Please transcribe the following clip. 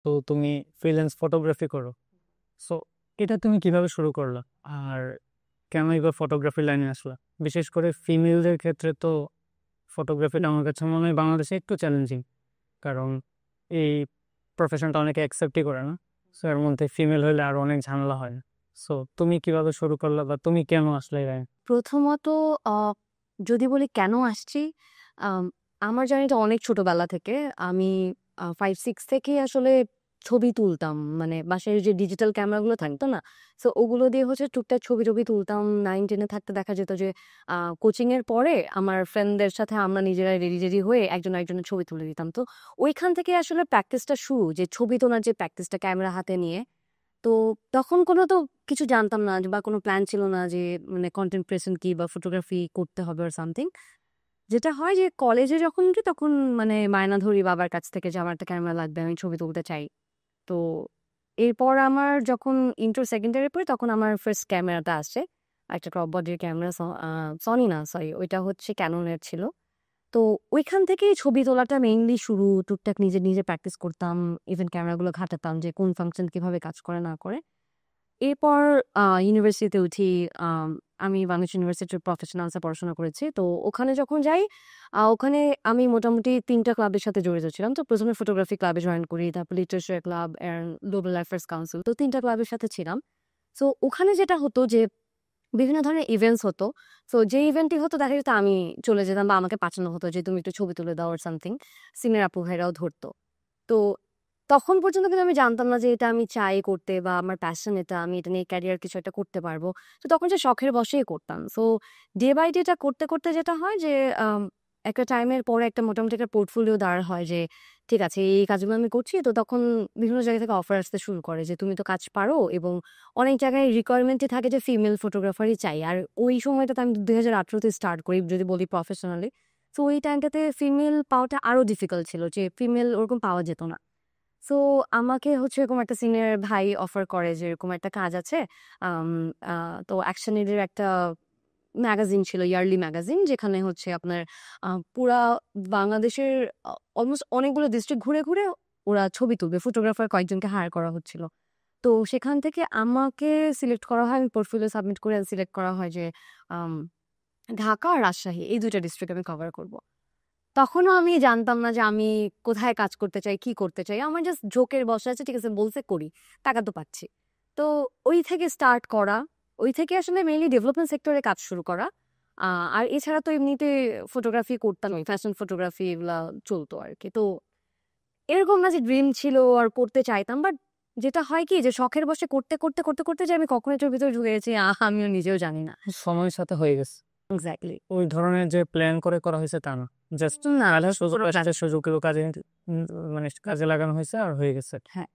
তো তুমি freelance photography করো। সো এটা তুমি কিভাবে শুরু করলা, আর কেনই বা ফটোগ্রাফি লাইনে আসলা? বিশেষ করে ফিমেলদের ক্ষেত্রে তো ফটোগ্রাফিটা আমার কাছে মনে হয় বাংলাদেশে একটু চ্যালেঞ্জিং, কারণ এই প্রফেশনটা অনেকে অ্যাকসেপ্টই করে না। সো এর মধ্যে ফিমেল হলে আরো অনেক ঝামেলা হয়। সো তুমি কিভাবে শুরু করলা বা তুমি কেন আসলে এই লাইনে? প্রথমত আ যদি বলি কেন আসছি, আম আমার জার্নিটা অনেক ছোটবেলা থেকে। আমি 5-6 থেকেই আসলে ছবি তুলতাম। মানে বাসায় যে ডিজিটাল ক্যামেরাগুলো থাকতো না? সো ওগুলো দিয়ে হচ্ছে টুকটাক ছবি-টবি তুলতাম। 9-10 এ থাকতে দেখা যেত যে কোচিং এর পরে আমার ফ্রেন্ডদের সাথে আমরা নিজেরাই রেডি হয়ে একজন আরেকজনের ছবি তুলে দিতাম। তো ওইখান থেকে আসলে প্র্যাকটিসটা শুরু, যে ছবি তোলার যে প্র্যাকটিসটা ক্যামেরা হাতে নিয়ে। তো তখন তো কিছু জানতাম না বা কোনো প্ল্যান ছিল না যে মানে কনটেন্ট ক্রিয়েশন কি বা ফটোগ্রাফি করতে হবে অর সামথিং। যেটা হয় যে কলেজে যখন উঠি তখন মানে বায়না ধরি বাবার কাছ থেকে যে আমার একটা ক্যামেরা লাগবে, আমি ছবি তুলতে চাই। তো এরপর আমার যখন ইন্টার সেকেন্ড ইয়ারে পড়ি তখন আমার ফার্স্ট ক্যামেরাটা আসে। একটা ক্রপ বডির ক্যামেরা, সনি না সরি, ওইটা হচ্ছে ক্যাননের ছিল। তো ওইখান থেকেই ছবি তোলাটা মেইনলি শুরু। টুকটাক নিজে প্র্যাকটিস করতাম। ইভেন ক্যামেরাগুলো ঘাঁটাতাম যে কোন ফাংশন কিভাবে কাজ করে না করে। এরপর ইউনিভার্সিটিতে উঠি। আম আমি বাংলাদেশ ইউনিভার্সিটির প্রফেশনালসে পড়াশোনা করেছি। তো ওখানে যখন যাই, ওখানে আমি মোটামুটি ৩ টা ক্লাবের সাথে জড়িত ছিলাম। তো ১ম এ ফটোগ্রাফি ক্লাবে জয়েন করি। তারপর literature club and global affairs council. তো ৩ টা ক্লাবের সাথে ছিলাম। সো ওখানে যেটা হতো যে বিভিন্ন ধরনের ইভেন্টস হতো। সো যে ইভেন্টই হতো দেখা যেত আমি চলে যেতাম বা আমাকে পাঠানো হতো যে তুমি একটু ছবি তুলে দাও অর সামথিং। সিনিয়র আপু ভাইরাও ধরতো। তো তখন পর্যন্ত কিন্তু আমি জানতাম না যে এটা আমি চাই করতে বা আমার প্যাশন এটা, আমি এটা নিয়ে ক্যারিয়ার কিছু একটা করতে পারবো। তো তখন যে শখের বশেই করতাম। সো ডে বাই ডে টা করতে যেটা হয় যে আম একটা টাইমের পরে একটা মোটামুটি একটা পোর্টফোলিও দাঁড় হয় যে ঠিক আছে এই কাজগুলো আমি করছি। তো তখন বিভিন্ন জায়গা থেকে অফার আসতে শুরু করে যে তুমি তো কাজ পারো, এবং অনেক জায়গায় রিকোয়ারমেন্টই থাকে যে ফিমেল ফটোগ্রাফারই চাই। আর ওই সময়টাতে আমি ২০১৮ তে স্টার্ট করি যদি বলি প্রফেশনালি। সো ওই টাইমটাতে ফিমেল পাওয়াটা আরো ডিফিকাল্ট ছিল, যে ফিমেল ওরকম পাওয়া যেত না। সো আমাকে হচ্ছে এরকম একটা সিনিয়র ভাই অফার করে যে এরকম একটা কাজ আছে। আম আ তো অ্যাকশন এডের একটা ম্যাগাজিন ছিল, ইয়ারলি ম্যাগাজিন, যেখানে হচ্ছে আপনার পুরা বাংলাদেশের অলমোস্ট অনেকগুলো ডিস্ট্রিক্ট ঘুরে ওরা ছবি তুলবে। ফটোগ্রাফার কয়েকজনকে হায়ার করা হচ্ছিল। তো সেখান থেকে আমাকে সিলেক্ট করা হয়। আমি পোর্টফোলিও সাবমিট করে সিলেক্ট করা হয় যে আম ঢাকা আর রাজশাহী এই ২ টা ডিস্ট্রিক্ট আমি কভার করব। তখনও আমি জানতাম না যে আমি কোথায় কাজ করতে চাই, কি করতে চাই। আমার জাস্ট ঝোঁকের বশে আছে, ঠিক আছে বলছে করি। টাকা তো পাচ্ছি। তো ওই থেকে স্টার্ট করা। ওই থেকে আসলে মেইনলি ডেভেলপমেন্ট সেক্টরে কাজ শুরু করা। আ আর এছাড়া তো এমনিতে ফটোগ্রাফি করতাম, ফ্যাশন ফটোগ্রাফি এগুলা চলতো আরকি। তো এরকম না যে ড্রিম ছিল আর করতে চাইতাম। বাট যেটা হয় কি যে শখের বশে করতে যে আমি কখন এটার ভিতরে ঢুকে গেছি আমিও নিজেও জানি না। সময়ের সাথে হয়ে গেছে। এক্সাক্টলি। ওই ধরনের যে প্ল্যান করে করা হয়েছে তা না, জাস্ট না, আলাদা সুযোগ কোনো প্ল্যান। আসছে, সুযোগগুলো কাজে উম, মানে কাজে লাগানো হয়েছে আর হয়ে গেছে। হ্যাঁ।